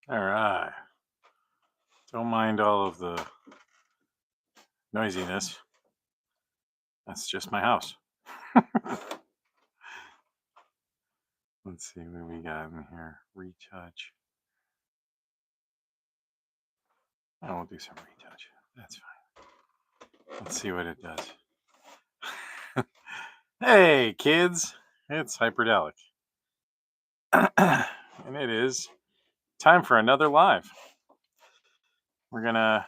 All right. Don't mind all of the noisiness. That's just my house. Let's see what we got in here. Retouch. I will do some retouch. That's fine. Let's see what it does. Hey, kids. It's Hyperdellic. And it is time for another live. We're gonna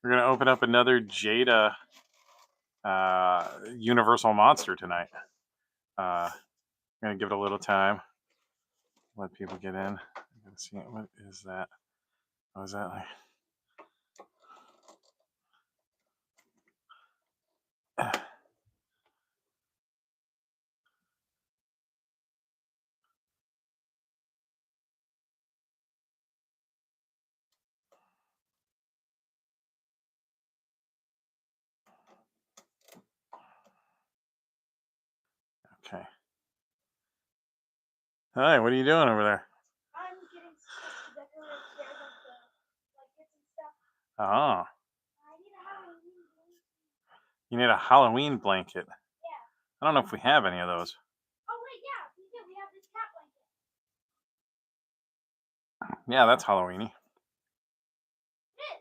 open up another Jada Universal Monster tonight. I'm gonna give it a little time. Let people get in. I'm gonna see what is that. What is that like? Okay. Hi, what are you doing over there? I'm getting stuff to decorate upstairs, like the blankets and stuff. Oh. I need a Halloween blanket. You need a Halloween blanket. Yeah. I don't know if we have any of those. Oh wait, yeah, we do. We have this cat blanket. Yeah, that's Halloweeny. It is.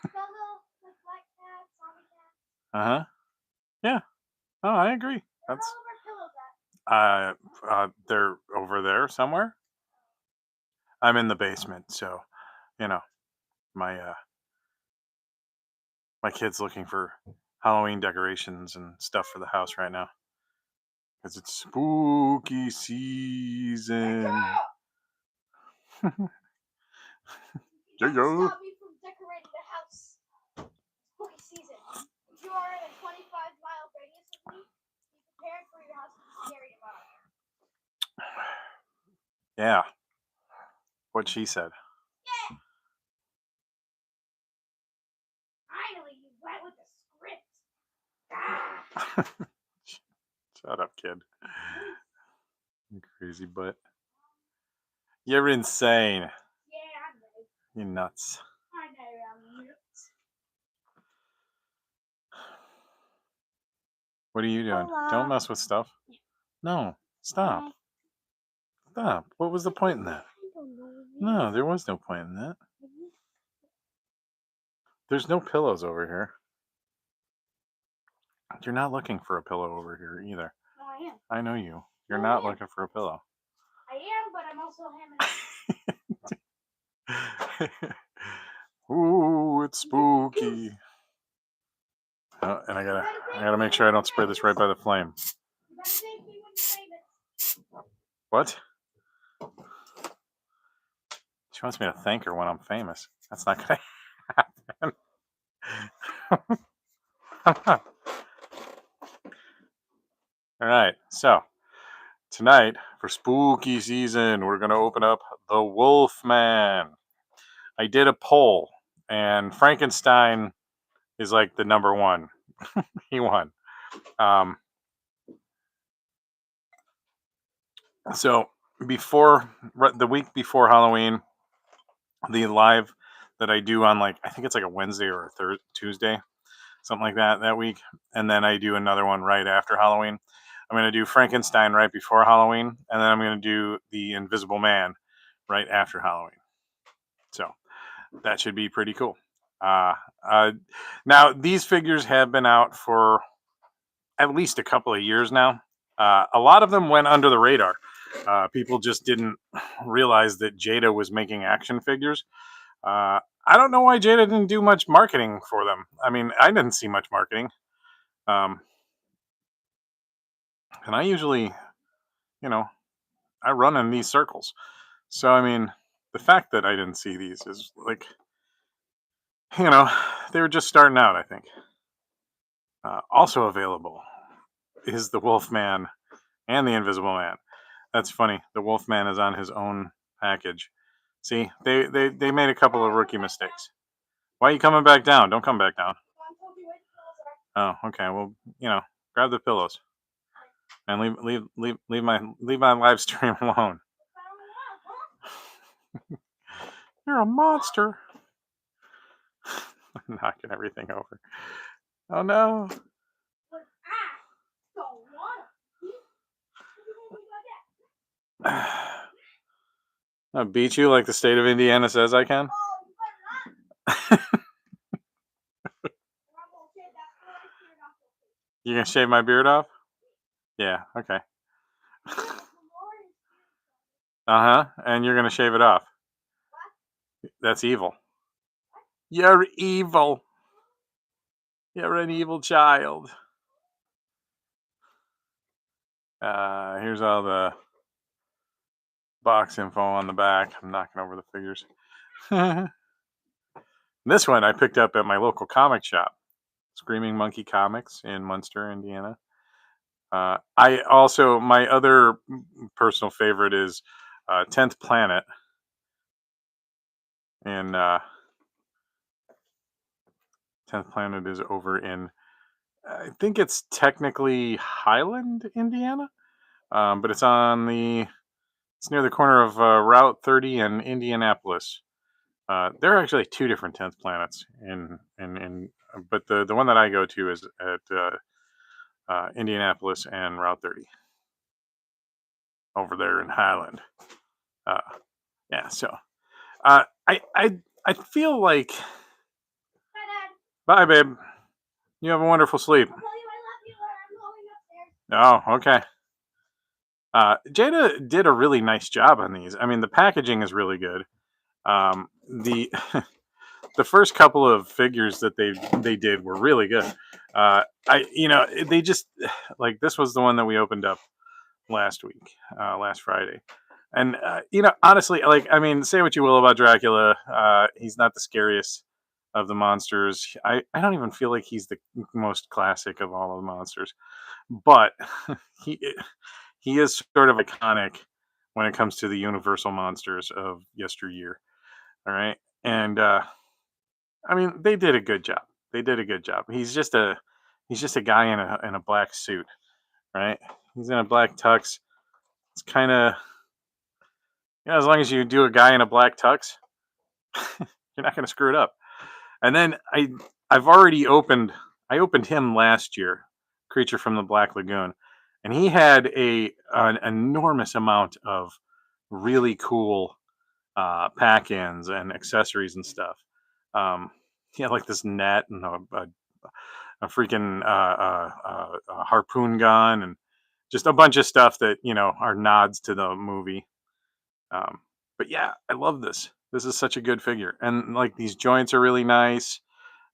The little like black cat, zombie cat. Uh huh. Yeah. Oh, I agree. Where are That's. all of our pillows at? They're over there somewhere. I'm in the basement, so my my kid's looking for Halloween decorations and stuff for the house right now because it's spooky season. You don't stop me from decorating the house. Spooky season. If you are in a 25-mile radius of me, be prepared for your house to be scary tomorrow. Yeah. What she said. Yeah. Finally, you went with the script. Ah. Shut up, kid. You crazy butt. You're insane. Yeah, I know. You're nuts. I know I'm nuts. What are you doing? Hello. Don't mess with stuff. No, stop. Hi. Stop. What was the point in that? I don't know. No, there was no point in that. There's no pillows over here. You're not looking for a pillow over here either. No, I am. I know you. You're No, not I am. looking for a pillow. I am, but I'm also hamming. Ooh, it's spooky. Oh, and I gotta make sure I don't spray this right by the flame. You better thank me when you save it. What? She wants me to thank her when I'm famous. That's not gonna happen. All right, so tonight for spooky season, we're gonna open up the Wolfman. I did a poll, and Frankenstein is like the number one. He won. So before the week before Halloween, the live that I do on I think it's like a Wednesday or a Tuesday, something like that week, and then I do another one right after Halloween. I'm going to do Frankenstein right before Halloween, and then I'm going to do the Invisible Man right after Halloween. So that should be pretty cool. Now, these figures have been out for at least a couple of years now. A lot of them went under the radar. People just didn't realize that Jada was making action figures. I don't know why Jada didn't do much marketing for them. I mean, I didn't see much marketing. And I usually, I run in these circles. So, I mean, the fact that I didn't see these is they were just starting out, I think. Also available is the Wolfman and the Invisible Man. That's funny. The Wolfman is on his own package. See, they made a couple of rookie mistakes. Why are you coming back down? Don't come back down. Oh, okay. Well, grab the pillows and leave my live stream alone. You're a monster. I'm knocking everything over. Oh no. But I don't want to. What do you got that? I'll beat you like the state of Indiana says I can. Oh, you better not. Or I'm gonna shave that boy's beard off your face. You gonna shave my beard off? Yeah, okay. Uh-huh. And you're gonna shave it off. That's evil. You're evil. You're an evil child. Here's all the box info on the back. I'm knocking over the figures. This one I picked up at my local comic shop, Screaming Monkey Comics in Munster, Indiana. I also, my other personal favorite is 10th Planet. And 10th Planet is over in, I think it's technically Highland, Indiana. But it's near the corner of Route 30 and Indianapolis. There are actually two different 10th Planets but the one that I go to is at Indianapolis and Route 30 over there in Highland. Yeah, so I feel like, Bye, Dad. bye babe, you have a wonderful sleep. I'll tell you I love you when I'm going upstairs. Oh, okay. Jada did a really nice job on these. I mean, the packaging is really good. The the first couple of figures that they did were really good. They just, like, this was the one that we opened up last Friday. And honestly, like, I mean, say what you will about Dracula, he's not the scariest of the monsters. I don't even feel like he's the most classic of all of the monsters, but he he is sort of iconic when it comes to the Universal Monsters of yesteryear. All right, and I mean, they did a good job. They did a good job. He's just a guy in a black suit, right? He's in a black tux. It's kind of, as long as you do a guy in a black tux, you're not going to screw it up. And then I've already opened him last year, Creature from the Black Lagoon, and he had an enormous amount of really cool pack-ins and accessories and stuff. He had like this net and a freaking a harpoon gun and just a bunch of stuff that are nods to the movie. But yeah, I love this. This is such a good figure, and like these joints are really nice.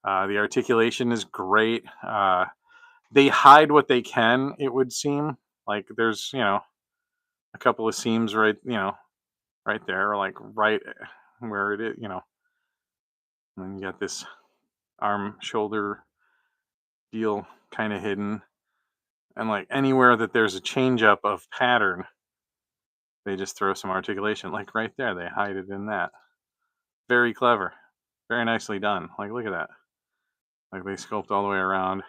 The articulation is great. They hide what they can. It would seem like there's a couple of seams right right there, like right where it is. And then you got this arm shoulder deal kind of hidden, and like anywhere that there's a change up of pattern, they just throw some articulation, like right there. They hide it in that. Very clever, very nicely done. Like, look at that. Like, they sculpt all the way around.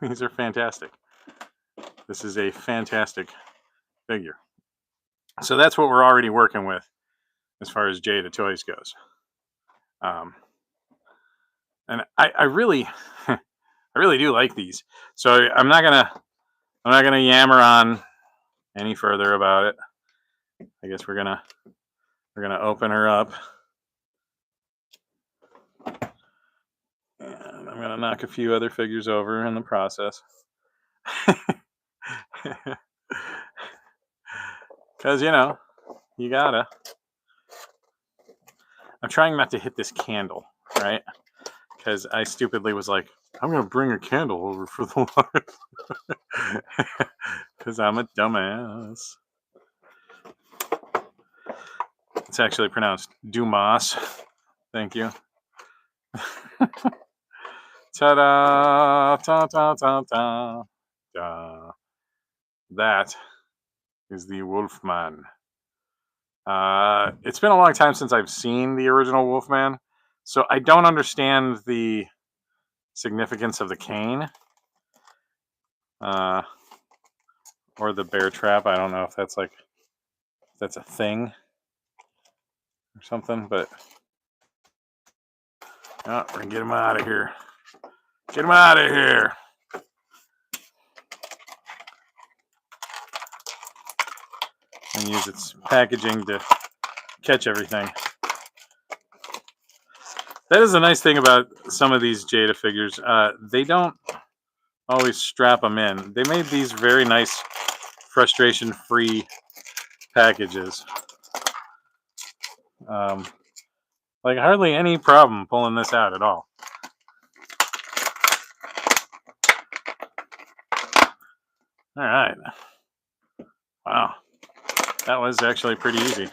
These are fantastic. This is a fantastic figure. So that's what we're already working with as far as Jada Toys goes. And I really I really do like these. So I'm not gonna yammer on any further about it. I guess we're gonna open her up. And I'm gonna knock a few other figures over in the process. Because you gotta. I'm trying not to hit this candle, right? Because I stupidly was like, I'm gonna bring a candle over for the live. Because I'm a dumbass. It's actually pronounced Dumas. Thank you. Ta-da! Ta-ta-ta-ta! Da. That is the Wolfman. It's been a long time since I've seen the original Wolfman, so I don't understand the significance of the cane or the bear trap. I don't know if that's a thing. or something, but oh, we're gonna get him out of here. Get him out of here. And use its packaging to catch everything. That is a nice thing about some of these Jada figures. They don't always strap them in. They made these very nice, frustration-free packages. Like hardly any problem pulling this out at all. All right. Wow. That was actually pretty easy.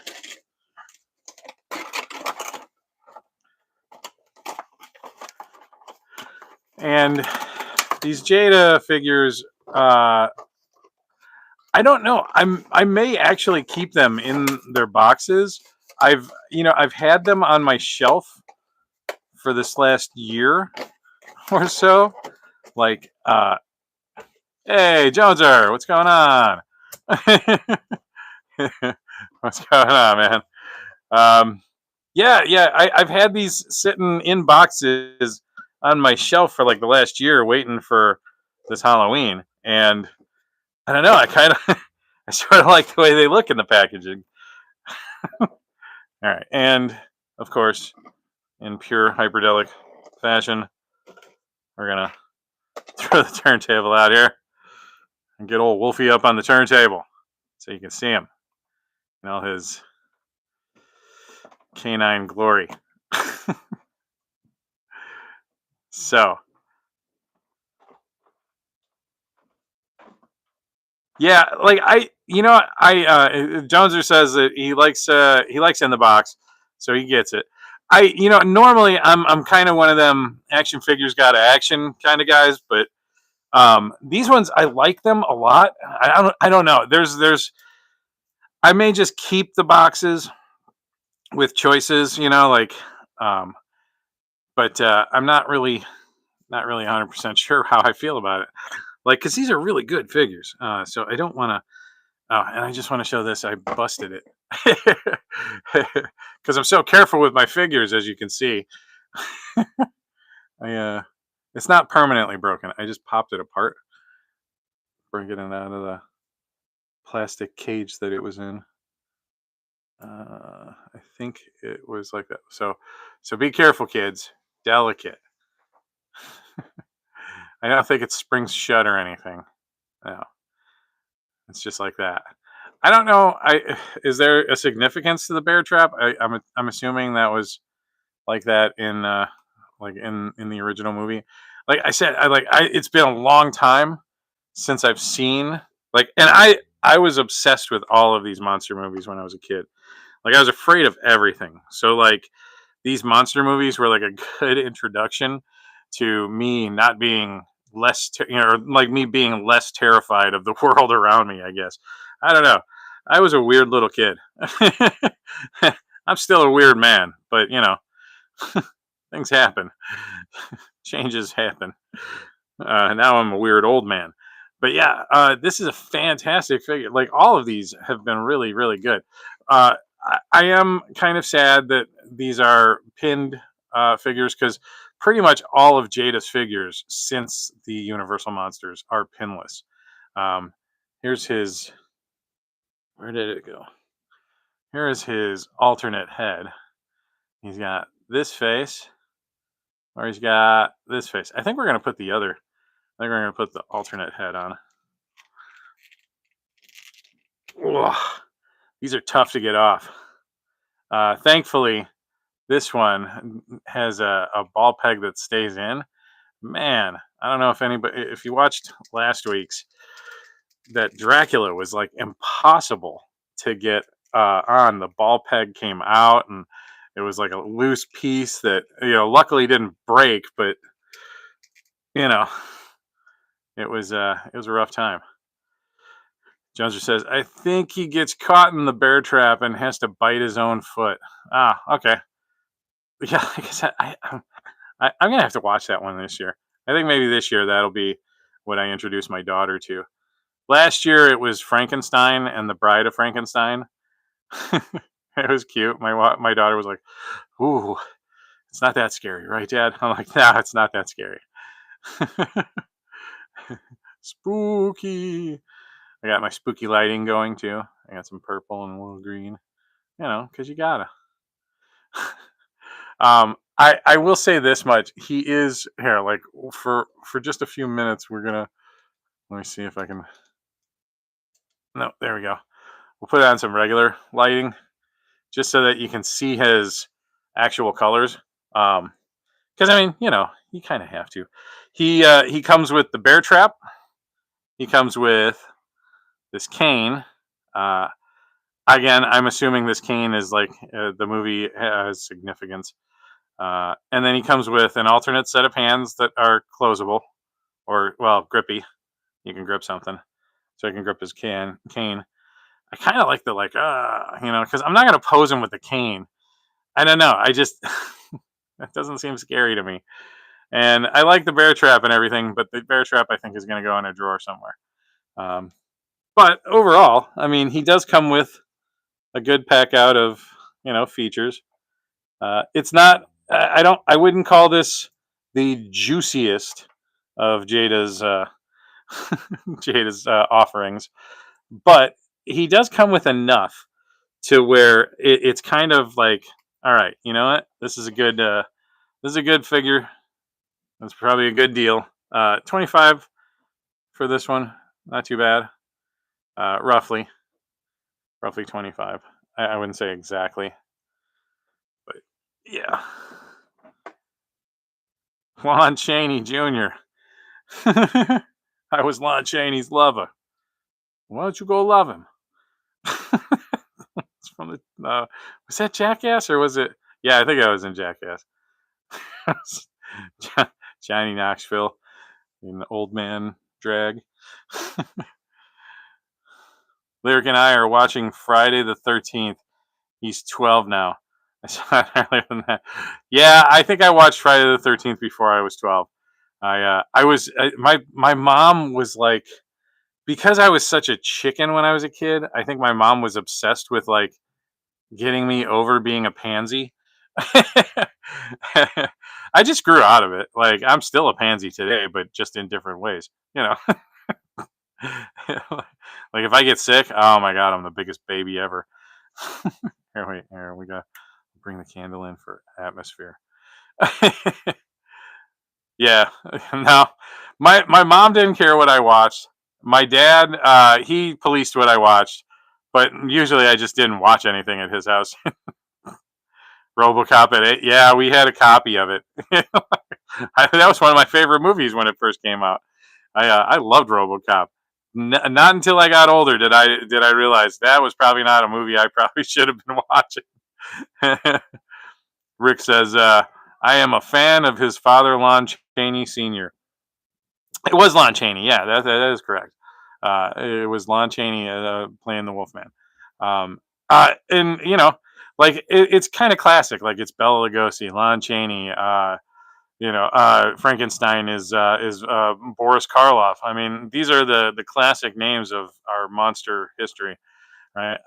And these Jada figures, I don't know. I may actually keep them in their boxes. I've had them on my shelf for this last year or so. Like, hey, Joneser, what's going on? What's going on, man? Yeah. I've had these sitting in boxes on my shelf for like the last year, waiting for this Halloween, and I don't know. I sort of like the way they look in the packaging. All right, and of course, in pure Hyperdellic fashion, we're gonna throw the turntable out here and get old Wolfie up on the turntable so you can see him in all his canine glory. So, yeah, like Joneser says that he likes in the box, so he gets it. Normally I'm kind of one of them action figures got action kind of guys, but these ones I like them a lot. I don't know. There's I may just keep the boxes with choices, but I'm not really 100% sure how I feel about it. Like, because these are really good figures, so I don't want to. Oh, and I just want to show this. I busted it because I'm so careful with my figures, as you can see. It's not permanently broken. I just popped it apart, bringing it out of the plastic cage that it was in. I think it was like that. So be careful, kids. Delicate. I don't think it springs shut or anything. No, it's just like that. I don't know. Is there a significance to the bear trap? I'm assuming that was like that in in the original movie. Like I said, it's been a long time since I've seen and I was obsessed with all of these monster movies when I was a kid. Like I was afraid of everything. So like these monster movies were like a good introduction to me not being like me being less terrified of the world around me, I guess. I don't know. I was a weird little kid. I'm still a weird man, but things happen. Changes happen. Now I'm a weird old man. But yeah, this is a fantastic figure. Like all of these have been really, really good. I am kind of sad that these are pinned figures because pretty much all of Jada's figures since the Universal Monsters are pinless. Here's his. Where did it go? Here is his alternate head. He's got this face, or he's got this face. I think we're going to put the other. I think we're going to put the alternate head on. Ugh, these are tough to get off. Thankfully, this one has a ball peg that stays in. Man, I don't know if you watched last week's, that Dracula was like impossible to get on. The ball peg came out and it was like a loose piece that, luckily didn't break, but it was a rough time. Joneser says, I think he gets caught in the bear trap and has to bite his own foot. Ah, okay. Yeah, like I said, I'm going to have to watch that one this year. I think maybe this year that'll be what I introduce my daughter to. Last year it was Frankenstein and the Bride of Frankenstein. It was cute. My daughter was like, "Ooh, it's not that scary, right, Dad?" I'm like, "Nah, it's not that scary." Spooky. I got my spooky lighting going too. I got some purple and a little green. Because you gotta. I will say this much: he is here. Like for just a few minutes, we're gonna let me see if I can. No, there we go. We'll put on some regular lighting just so that you can see his actual colors. Because I mean, you kind of have to. He comes with the bear trap. He comes with this cane. Uh, Again, I'm assuming this cane is like the movie has significance. And then he comes with an alternate set of hands that are closable, or well, grippy. You can grip something, so I can grip his cane. I kind of like the because I'm not gonna pose him with the cane. I don't know. I just that doesn't seem scary to me. And I like the bear trap and everything, but the bear trap I think is gonna go in a drawer somewhere. Um, but overall, I mean, he does come with a good pack out of features. It's not. I wouldn't call this the juiciest of Jada's Jada's offerings, but he does come with enough to where it's kind of like, all right, you know what? This is a good figure. That's probably a good deal. 25 for this one, not too bad. Roughly 25. I wouldn't say exactly, but yeah. Lon Chaney Jr. I was Lon Chaney's lover. Why don't you go love him? It's from the. Was that Jackass or was it? Yeah, I think I was in Jackass. Johnny Knoxville in Old Man Drag. Lyric and I are watching Friday the 13th. He's 12 now. I saw it earlier than that. Yeah, I think I watched Friday the 13th before I was 12. My mom was like, because I was such a chicken when I was a kid, I think my mom was obsessed with like getting me over being a pansy. I just grew out of it. Like I'm still a pansy today, but just in different ways. Like if I get sick, oh my god, I'm the biggest baby ever. Here we go. Bring the candle in for atmosphere. Yeah, no, my mom didn't care what I watched. My dad, he policed what I watched, but usually I just didn't watch anything at his house. RoboCop at 8. Yeah, we had a copy of it. That was one of my favorite movies when it first came out. I loved RoboCop. Not until I got older did I realize that was probably not a movie I probably should have been watching. Rick says, "I am a fan of his father, Lon Chaney Sr." It was Lon Chaney. Yeah, that is correct. It was Lon Chaney playing the Wolfman. And like it's kind of classic. Like it's Bela Lugosi, Lon Chaney. Frankenstein is Boris Karloff. I mean, these are the classic names of our monster history, right?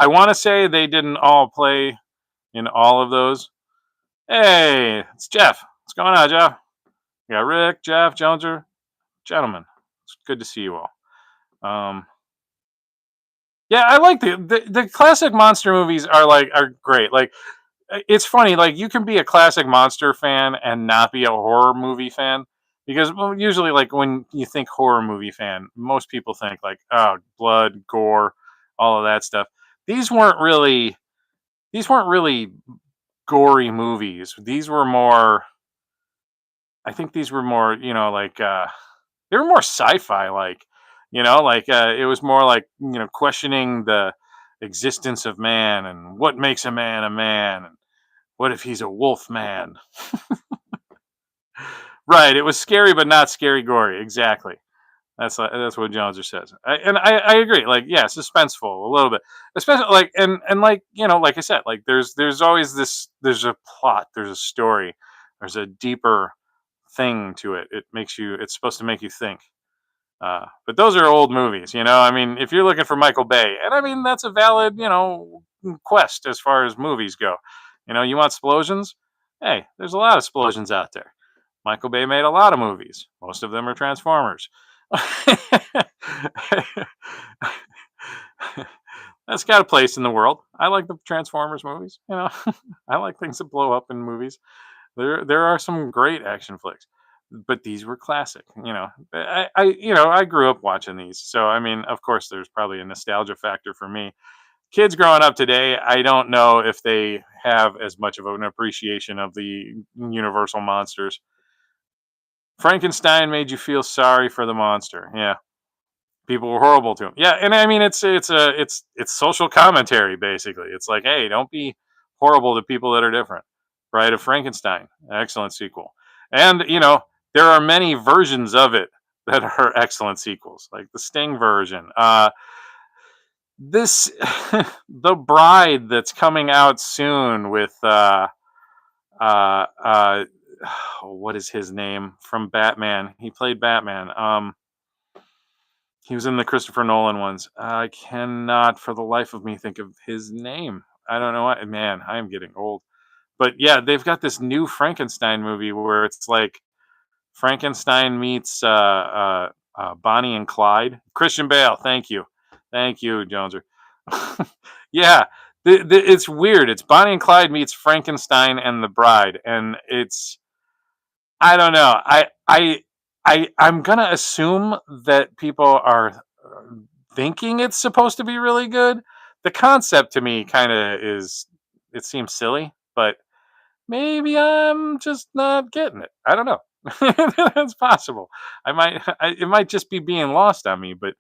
I want to say they didn't all play in all of those. Hey, it's Jeff. What's going on, Jeff? We got Rick, Jeff, Joneser, gentlemen. It's good to see you all. Yeah, I like the classic monster movies are great. Like it's funny, like you can be a classic monster fan and not be a horror movie fan because usually like when you think horror movie fan, most people think like oh blood, gore, all of that stuff. These weren't really these weren't really gory movies. These were more I think these were more, they were more sci-fi like, it was more like, questioning the existence of man and what makes a man and what if he's a wolf man? Right, it was scary but not scary gory. Exactly. That's what Joneser says. I agree. Like, yeah, suspenseful a little bit. Especially like and like, like I said, like there's always there's a plot, there's a story, there's a deeper thing to it. It's supposed to make you think. But those are old movies, I mean, if you're looking for Michael Bay, and I mean that's a valid, quest as far as movies go. You know, you want explosions? Hey, there's a lot of explosions out there. Michael Bay made a lot of movies. Most of them are Transformers. That's got a place in the world. I like the Transformers movies. You know, I like things that blow up in movies. There are some great action flicks, but these were classic. You know, I grew up watching these, so I mean, of course, there's probably a nostalgia factor for me. Kids growing up today, I don't know if they have as much of an appreciation of the Universal monsters. Frankenstein made you feel sorry for the monster. Yeah, people were horrible to him. Yeah, and I mean it's social commentary basically. It's like, hey, don't be horrible to people that are different. Bride of Frankenstein, excellent sequel. And you know, there are many versions of it that are excellent sequels, like the Sting version. This the Bride that's coming out soon with uh uh what is his name from Batman? He played Batman. He was in the Christopher Nolan ones. I cannot for the life of me think of his name. I don't know what. Man, I am getting old. But yeah, they've got this new Frankenstein movie where it's like Frankenstein meets Bonnie and Clyde. Christian Bale, thank you, Joneser. Yeah, it's weird. It's Bonnie and Clyde meets Frankenstein and the Bride, and it's I don't know. I'm gonna assume that people are thinking it's supposed to be really good. The concept to me kind of is. It seems silly, but maybe I'm just not getting it. I don't know. That's possible. It might just be being lost on me, but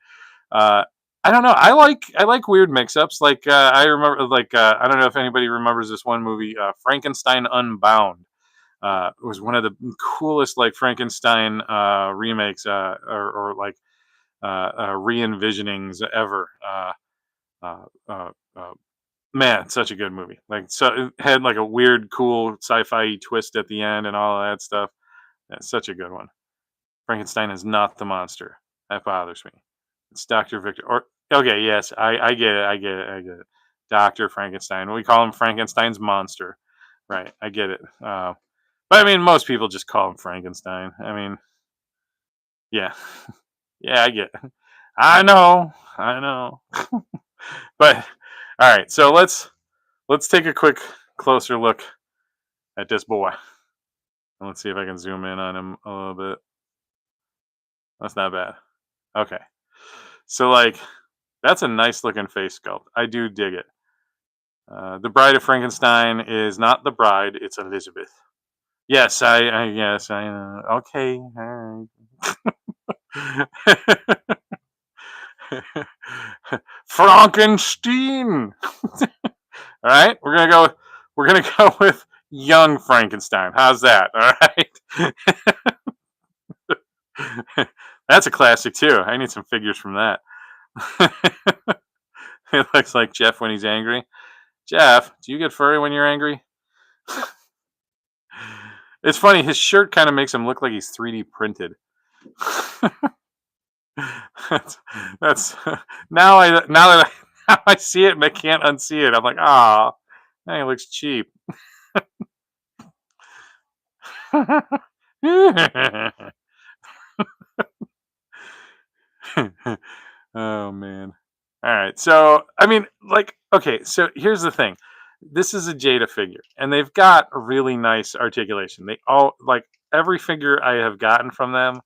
uh, I don't know. I like weird mix-ups. Like I remember, like I don't know if anybody remembers this one movie, Frankenstein Unbound. It was one of the coolest like Frankenstein remakes or like re-envisionings ever. Uh, uh, uh, Man, such a good movie. Like, so it had like a weird, cool sci-fi twist at the end and all of that stuff. That's such a good one. Frankenstein is not the monster. That bothers me. It's Dr. Victor. Or okay, yes, I get it. I get it. Dr. Frankenstein. We call him Frankenstein's monster. Right. I get it. But I mean, most people just call him Frankenstein. I mean, yeah, yeah, I get it. I know. But all right, so let's take a quick closer look at this boy. And let's see if I can zoom in on him a little bit. That's not bad. Okay, so like that's a nice looking face sculpt. I do dig it. The Bride of Frankenstein is not the bride; it's Elizabeth. Yes, yes, I know. Okay, all right. Frankenstein. All right, We're gonna go with young Frankenstein. How's that? All right. That's a classic too. I need some figures from that. It looks like Jeff when he's angry. Jeff, do you get furry when you're angry? It's funny. His shirt kind of makes him look like he's 3D printed. that's, that's now I see it and I can't unsee it. I'm like, ah, that looks cheap. Oh man. All right. So, I mean, like, okay, so here's the thing. This is a Jada figure, and they've got a really nice articulation. They all like every figure I have gotten from them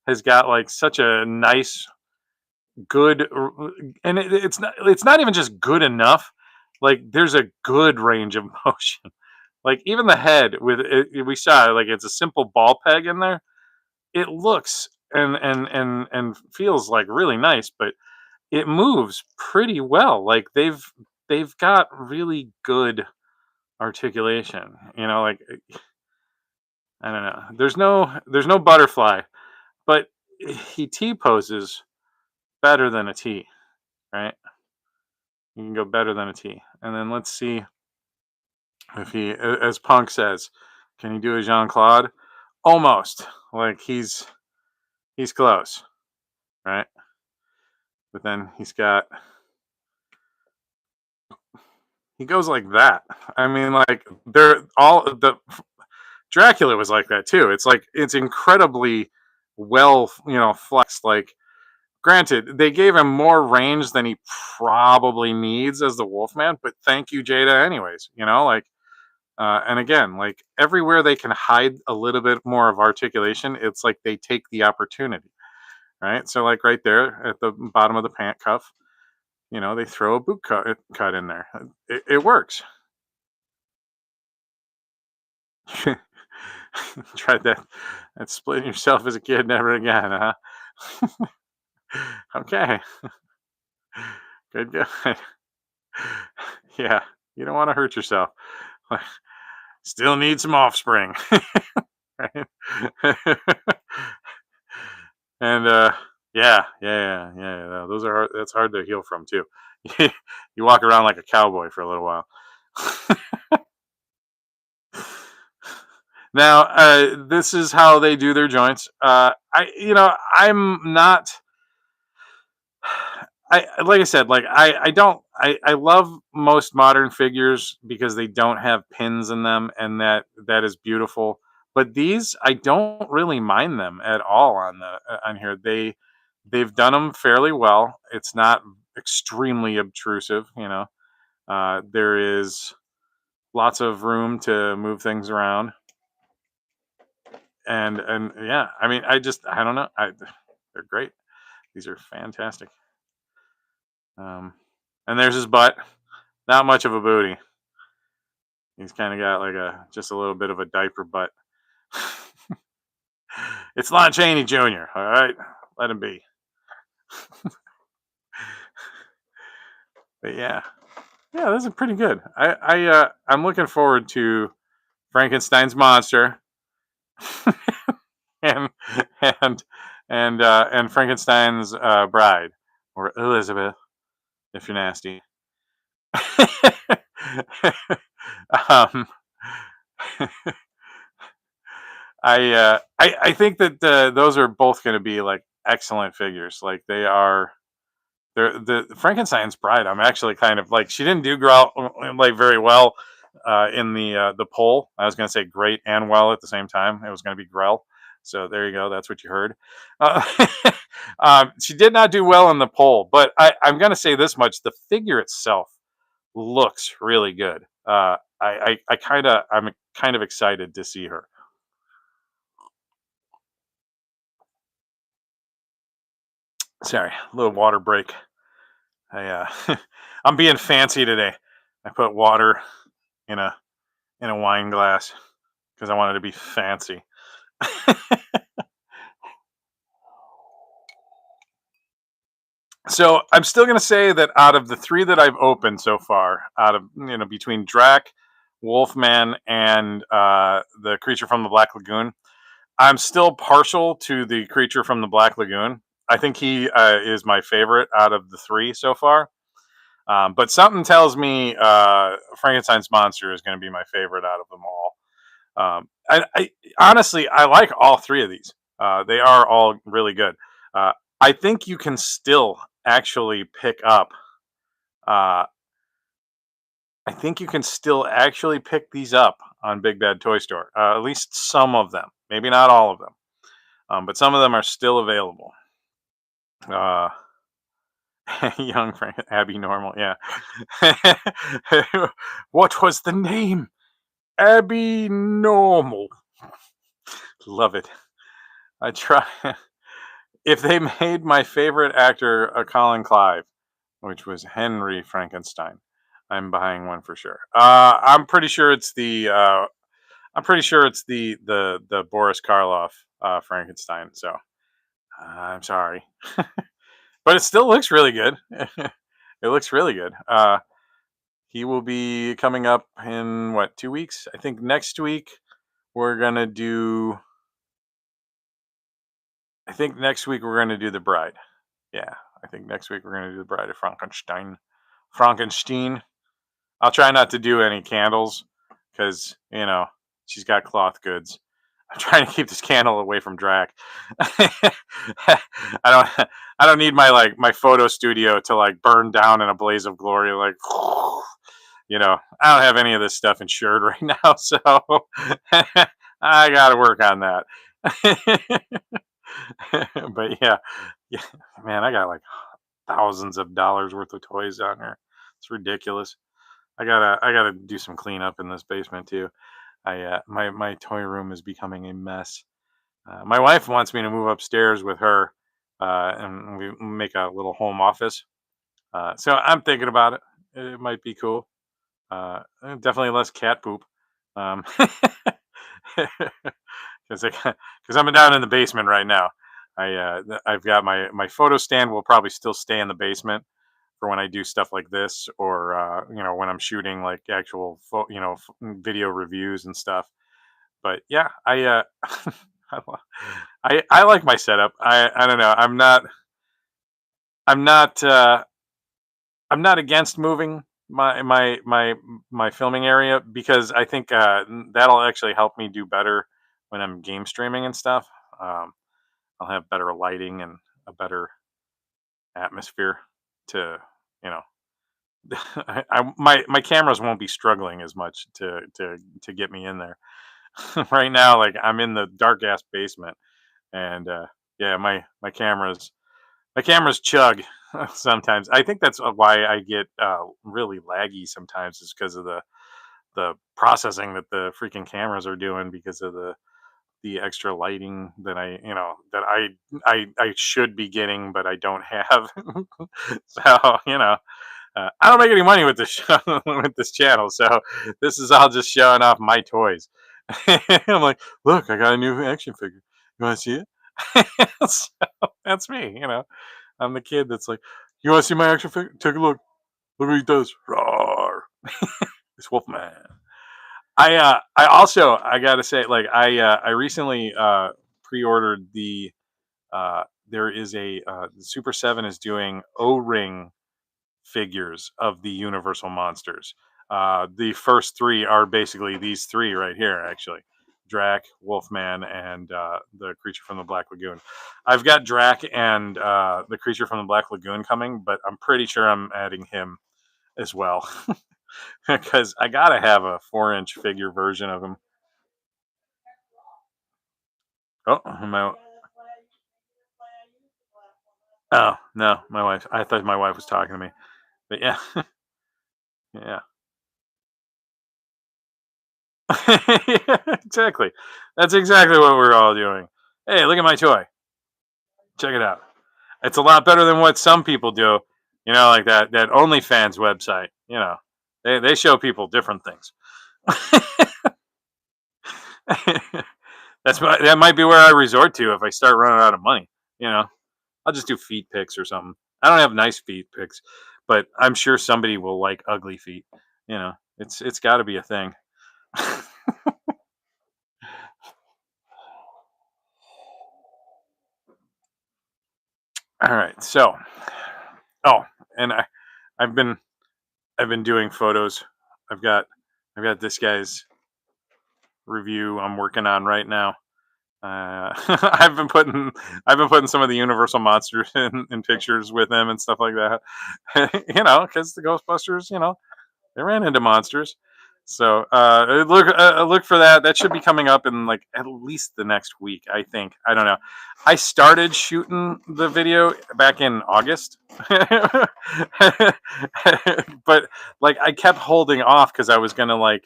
has got like such a nice, good, and it's not even just good enough. Like, there's a good range of motion. Like even the head with it, we saw like it's a simple ball peg in there. It looks and feels like really nice, but it moves pretty well. Like they've got really good articulation. You know, like I don't know. There's no butterfly, but he T poses better than a T, right? You can go better than a T. And then let's see if he, as Punk says, can he do a Jean Claude? Almost. Like he's close, right? But then he's got He goes like that. I mean, like they're all the Dracula was like that too. It's like it's incredibly well, flexed. Like, granted, they gave him more range than he probably needs as the Wolfman, but thank you, Jada, anyways. Like, and again, like everywhere they can hide a little bit more of articulation, it's like they take the opportunity, right? So, like right there at the bottom of the pant cuff, they throw a boot cut in there. It works. Tried that splitting yourself as a kid, never again, huh? Okay, good, good. Yeah, you don't want to hurt yourself. Still need some offspring, right? And yeah. Those are hard. That's hard to heal from too. You walk around like a cowboy for a little while. Now, this is how they do their joints. I'm not. Like I said, like I don't. I love most modern figures because they don't have pins in them, and that is beautiful. But these, I don't really mind them at all on here. They've done them fairly well. It's not extremely obtrusive. There is lots of room to move things around, and yeah, I mean, I don't know. They're great. These are fantastic. And there's his butt. Not much of a booty. He's kind of got like just a little bit of a diaper butt. It's Lon Chaney Jr. All right, let him be. But yeah, this is pretty good. I'm looking forward to Frankenstein's monster, and and and Frankenstein's bride, or Elizabeth, if you're nasty. um, I think that those are both going to be like excellent figures. Like they are. They're the Frankenstein's bride. I'm actually kind of like, she didn't do like very well in the poll. I was going to say great and well at the same time. It was going to be Grell. So there you go. That's what you heard. Uh, she did not do well in the poll, but I'm going to say this much: the figure itself looks really good. I'm kind of excited to see her. Sorry, a little water break. I'm being fancy today. I put water in a wine glass because I wanted to be fancy. So I'm still going to say that out of the three that I've opened so far, out of between Drac, Wolfman, and the creature from the Black Lagoon, I'm still partial to the creature from the Black Lagoon. I think he is my favorite out of the three so far. But something tells me Frankenstein's monster is going to be my favorite out of them all. I honestly, I like all three of these. They are all really good. I think you can still actually pick up. Uh, I think you can still actually pick these up on Big Bad Toy Store. At least some of them. Maybe not all of them, but some of them are still available. Uh, young Frank, Abby Normal, yeah. What was the name? Abby Normal. Love it. I try. If they made my favorite actor a Colin Clive, which was Henry Frankenstein, I'm buying one for sure. I'm pretty sure it's the. I'm pretty sure it's the Boris Karloff Frankenstein. So I'm sorry, but it still looks really good. It looks really good. He will be coming up in what, 2 weeks? I think next week we're gonna do. I think next week we're gonna do the bride. Yeah, I think next week we're gonna do the bride of Frankenstein. Frankenstein. I'll try not to do any candles because she's got cloth goods. I'm trying to keep this candle away from Drac. I don't need my photo studio to like burn down in a blaze of glory. Like I don't have any of this stuff insured right now, so I got to work on that. But yeah, man, I got like thousands of dollars worth of toys down here. It's ridiculous. I gotta do some cleanup in this basement too. My toy room is becoming a mess. My wife wants me to move upstairs with her, and we make a little home office. So I'm thinking about it. It might be cool. Definitely less cat poop. Um, because I'm down in the basement right now. I've got my photo stand will probably still stay in the basement for when I do stuff like this, or when I'm shooting like actual video reviews and stuff. But yeah, I like my setup. I don't know. I'm not I'm not against moving my filming area, because I think that'll actually help me do better when I'm game streaming and stuff. Um, I'll have better lighting and a better atmosphere to, you know, my cameras won't be struggling as much to get me in there. Right now, like I'm in the dark ass basement, and yeah, my cameras chug sometimes. I think that's why I get really laggy sometimes, is because of the processing that the freaking cameras are doing, because of the extra lighting that I should be getting, but I don't have. So I don't make any money with this show, with this channel, so this is all just showing off my toys. I'm like, look, I got a new action figure. You want to see it? So that's me. I'm the kid that's like, you want to see my action figure? Take a look. Look what he does. Roar. It's Wolfman. I also, I gotta say, like, I recently pre-ordered there is Super 7 is doing O-ring figures of the Universal Monsters. The first three are basically these three right here, actually. Drac, Wolfman, and the Creature from the Black Lagoon. I've got Drac and the Creature from the Black Lagoon coming, but I'm pretty sure I'm adding him as well, because I gotta have a 4-inch figure version of him. Oh, oh no, my wife. I thought my wife was talking to me, but yeah, yeah. Yeah, exactly. That's exactly what we're all doing. Hey, look at my toy. Check it out. It's a lot better than what some people do. Like that OnlyFans website. They show people different things. That might be where I resort to if I start running out of money. I'll just do feet pics or something. I don't have nice feet pics, but I'm sure somebody will like ugly feet. It's got to be a thing. All right, so and I've been I've been doing photos. I've got this guy's review I'm working on right now. I've been putting some of the Universal Monsters in pictures with him and stuff like that. Because the Ghostbusters, they ran into monsters. So look for that. That should be coming up in like at least the next week, I think. I don't know. I started shooting the video back in August, but like I kept holding off because I was gonna like,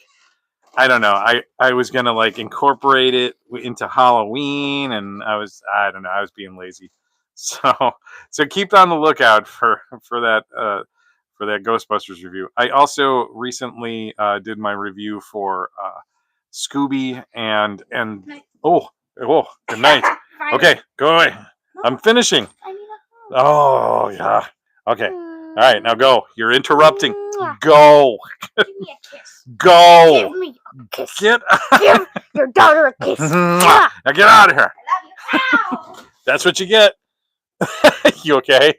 I don't know. I was gonna like incorporate it into Halloween, and I don't know. I was being lazy. So keep on the lookout for that Ghostbusters review. I also recently did my review for Scooby and oh good night. Okay, go away. I'm finishing. Oh yeah. Okay. All right, now go. You're interrupting. Go. Give me a kiss. Go. Give me a kiss. Get. Give your daughter a kiss. Now get out of here. I love you. Ow. That's what you get. You okay?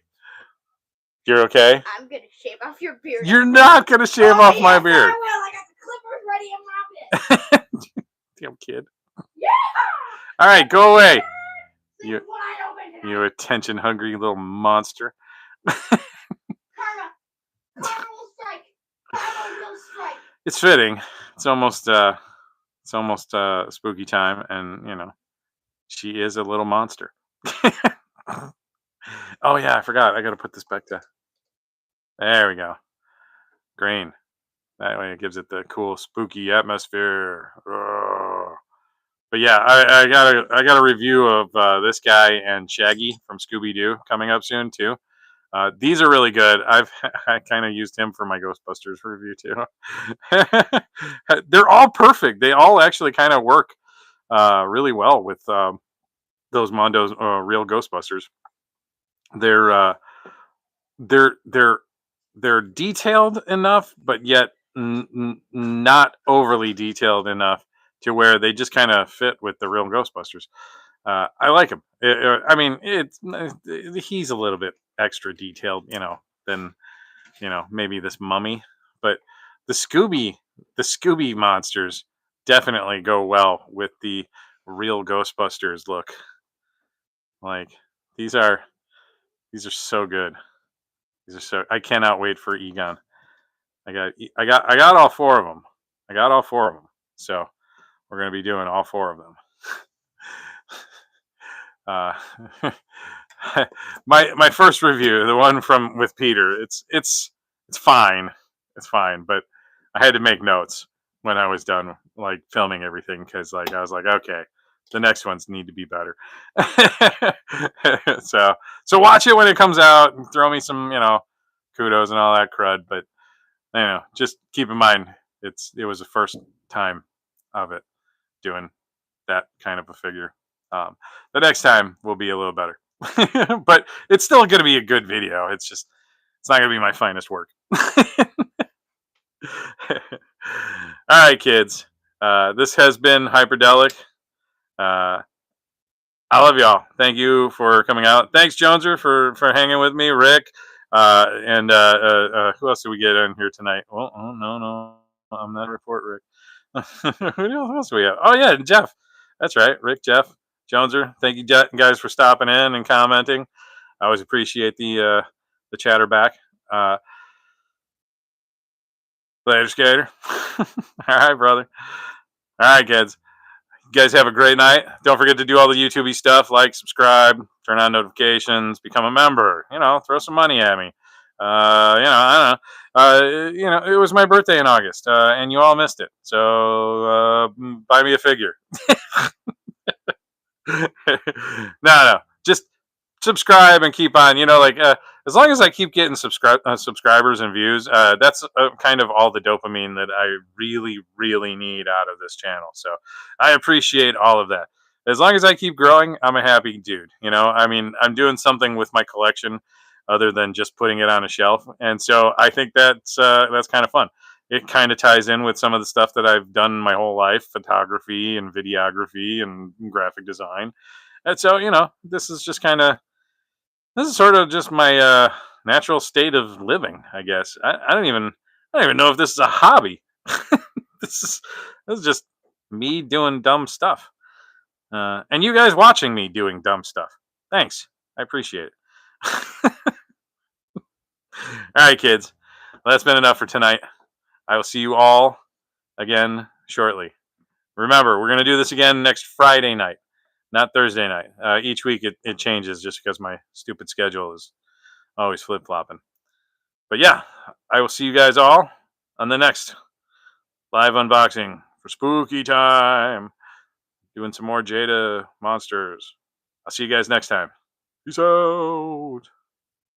You're okay? I'm gonna shave off your beard. You're not gonna shave off my beard. I will. I got the clippers ready and wrap it. Damn kid. Yeah. All right, go away. See You, what I opened it. you attention hungry little monster. Karma. Karma will strike. Karma will it's fitting. It's almost spooky time, and she is a little monster. Oh yeah, I forgot. I got to put this back to. There we go. Green. That way it gives it the cool spooky atmosphere. Ugh. But yeah, I got a review of this guy and Shaggy from Scooby Doo coming up soon too. These are really good. I kind of used him for my Ghostbusters review too. They're all perfect. They all actually kind of work really well with those Mondo's real Ghostbusters. They're they're they're they're detailed enough, but yet not overly detailed enough to where they just kind of fit with the real Ghostbusters. I like him. I mean, he's a little bit extra detailed, than maybe this mummy, but the Scooby the Scooby monsters definitely go well with the real Ghostbusters look. Like these are so good. These are so. I cannot wait for Egon. I got all four of them. I got all four of them. So we're gonna be doing all four of them. My first review, the one from with Peter, it's fine. It's fine, but I had to make notes when I was done like filming everything because like I was like, okay, the next ones need to be better. so watch it when it comes out and throw me some, kudos and all that crud, but just keep in mind it was the first time of it doing that kind of a figure. The next time will be a little better, but it's still going to be a good video. It's not going to be my finest work. All right, kids. This has been Hyperdellic. I love y'all. Thank you for coming out. Thanks, Joneser, for hanging with me. Rick, and who else did we get in here tonight? Well, oh, no, I'm not a report, Rick. Who else do we have? Oh yeah, Jeff. That's right, Rick, Jeff, Joneser. Thank you, guys, for stopping in and commenting. I always appreciate the chatter back. Later, Skater. All right, brother. All right, kids. You guys have a great night. Don't forget to do all the YouTube stuff, like, subscribe, turn on notifications, become a member. Throw some money at me. I don't know. It was my birthday in August, and you all missed it. So buy me a figure. No. Just subscribe and keep on. As long as I keep getting subscribers and views, that's kind of all the dopamine that I really, really need out of this channel. So I appreciate all of that. As long as I keep growing, I'm a happy dude. I'm doing something with my collection other than just putting it on a shelf, and so I think that's kind of fun. It kind of ties in with some of the stuff that I've done my whole life: photography and videography and graphic design. And so this is sort of just my natural state of living, I guess. I don't even know if this is a hobby. this is just me doing dumb stuff, and you guys watching me doing dumb stuff. Thanks, I appreciate it. All right, kids. Well, that's been enough for tonight. I will see you all again shortly. Remember, we're going to do this again next Friday night, not Thursday night. Each week it changes just because my stupid schedule is always flip-flopping. But yeah, I will see you guys all on the next live unboxing for spooky time. Doing some more Jada Monsters. I'll see you guys next time. Peace out.